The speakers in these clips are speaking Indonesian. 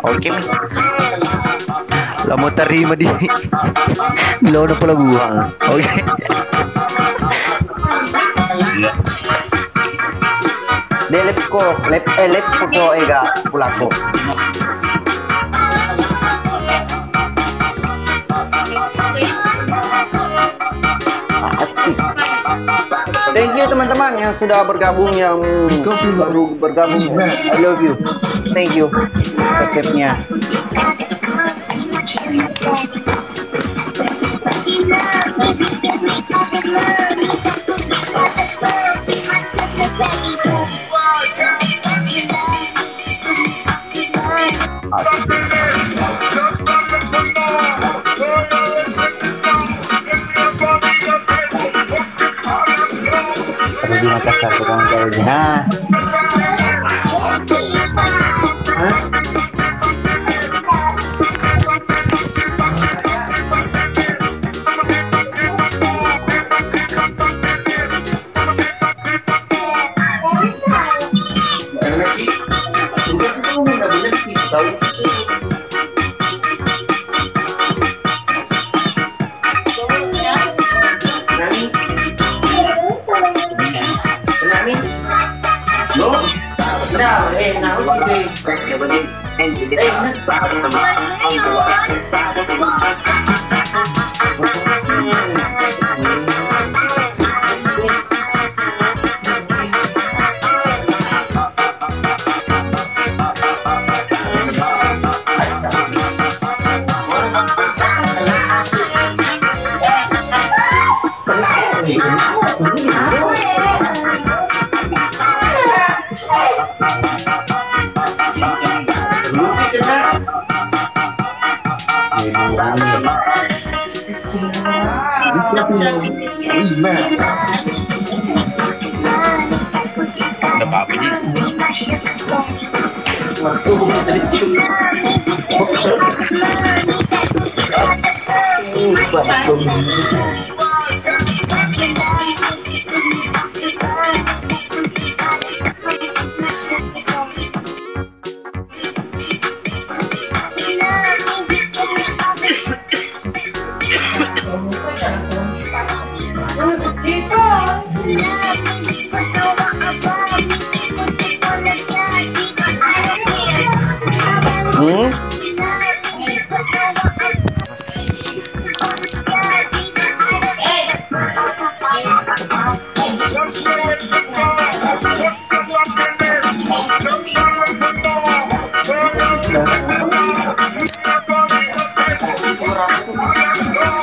Oke, Mi. Lah mau terima di lo udah pelabuhan. Oke. Delep ko, lep ko ega pulako. Asik. Thank you teman-teman yang sudah bergabung, yang baru bergabung. I love you. Thank you. Tetepnya. Perlu di Makassar tukang jauhnya. Nah. Ada apa ini?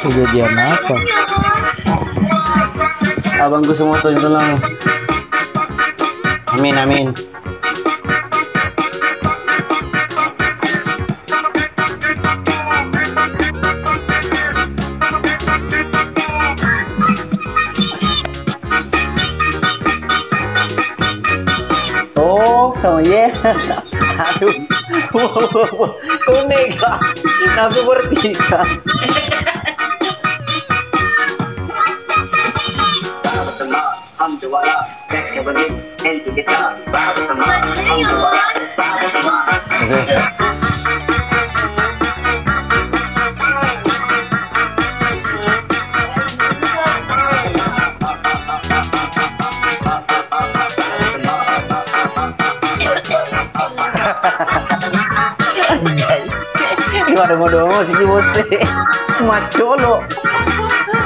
Kejadian apa? Abangku semua tuh lang. Amin amin. Oh, sama ye. Aduh. Kuning kah? Nafsu bertiga. Ada ngodomo sih bos maco lo.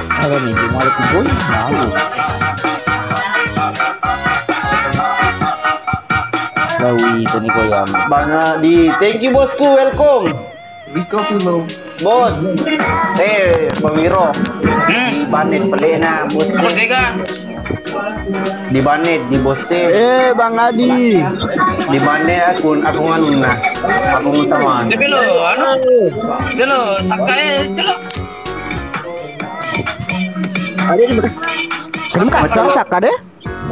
Ada nih gimana tuh malu. Bawi itu nih koyam. Bana di thank you bosku, welcome. Riko Pilo. Bos. Pemiro. Di Banet pelena bos. Di Banet di bosnya. Bang Adi. Di Banet aku nganuna. Aku ngutaman. Tapi lo lo sakai celo. Ada di mana? Kamu kasar saka deh?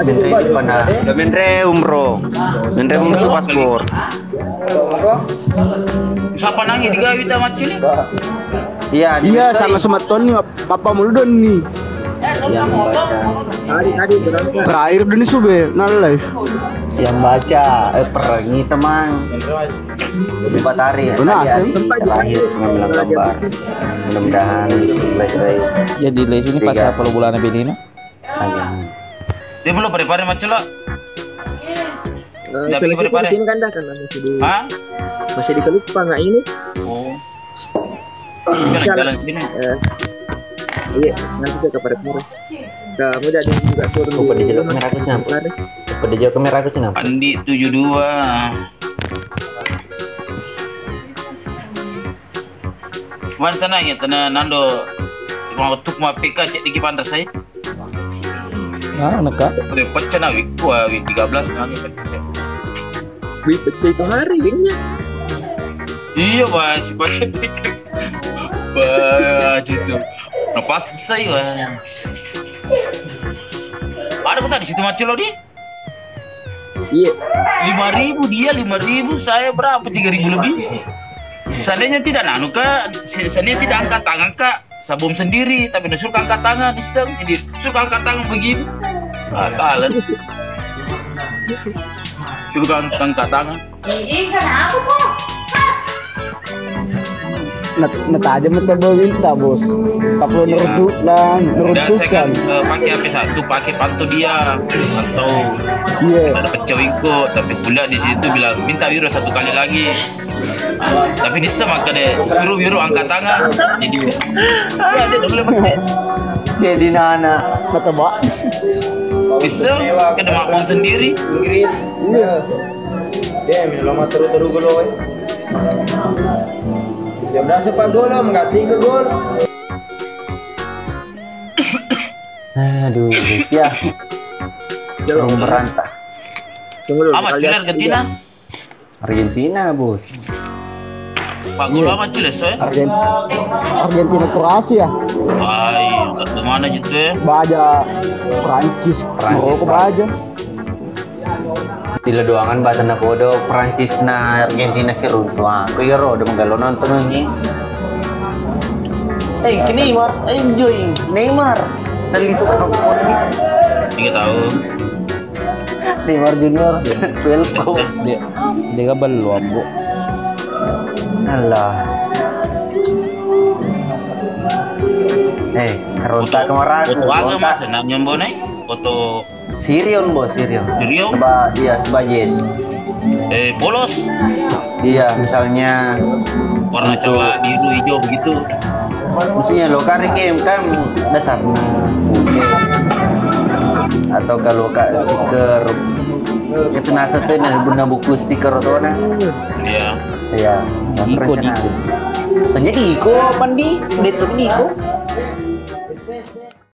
Di mana? Menre umroh. Menre umroh paspor. Siapa nangis di gawi tamat cili? Iya, sama Sumaton nih, apa mulu don nih. Yang Terakhir dan sube, nah live. yang baca perangi teman 4 hari ya Benar, hari terakhir pengambilan gambar, mudah-mudahan bisa selesai. Jadi les ini pas apa bulan Benina? Ayang. Dia belum prepare macam lo. Tapi prepare. Sini kan dah kan masih di Hah? masih di Kelupa nggak ini? Oh. Jalan sini. Iya, nanti saya ke prepare. Kamu jadi juga turun Kok pada jelek kamera aku kenapa? Pada jelek kamera aku kenapa? Andi 72. Wan tanah ya tanah Nando. Mau tuk mau PK cek di Pandas saya. Nah, neka. Boleh pecah nak wik 13 lagi pecah. Wih, pecah itu hari ini. Iya mas, pecah dikit. Bah, gitu. Lepas saya. Ada kota di situ macam lo dia? Iya. 5.000 dia 5.000 saya berapa 3.000 lebih. Seandainya tidak nanu kak, seandainya tidak angkat tangan kak, sabum sendiri tapi suruh angkat tangan bisa jadi suruh angkat tangan begini. Kalah. Suruh angkat tangan. Neta aja minta minta bos. Tak perlu neruduk dan Udah saya kan nerudukkan. pakai HP satu, pakai pantau dia, pantau. Iya. Ada pecah ikut, tapi pula di situ bilang minta Wiro 1 kali lagi. Tapi bisa maka deh suruh Wiro angkat tangan. Jadi ya dia boleh pakai. Jadi nana. Mata bak. Bisa kena makmum sendiri. Iya. Dia minum lama terus gol. Dia berasa pak gol, enggak 3 gol. Aduh, ya. Belum berantah. Tunggu dulu. Amat jelas Argentina. Argentina, bos. Pak gol amat jelas ya. Argentina Kroasia. Ay, ke mana gitu ya? Baja Prancis. Maroko baja. Tila doangan bahasa na podo Prancis na Argentina si runtuh. Aku yaro udah menggalo nonton ini. Neymar, enjoy Neymar. Nalisuk kamu Tiga tahun. Neymar Junior, welcome. Dia kan belum bu. Alah. Ronta kemarin. Foto agak mas, nanya mbak foto Sirion bos, Sirion. Sirion? Seba yes. Polos, Iya, misalnya warna celak biru hijau begitu. mestinya lo kan game kan dasarnya putih. Atau kalau kak stiker itu nasa tuh bunda buku stiker atau na. Iya. Iya. Iko, Ternyata Iko pandi, detur Iko.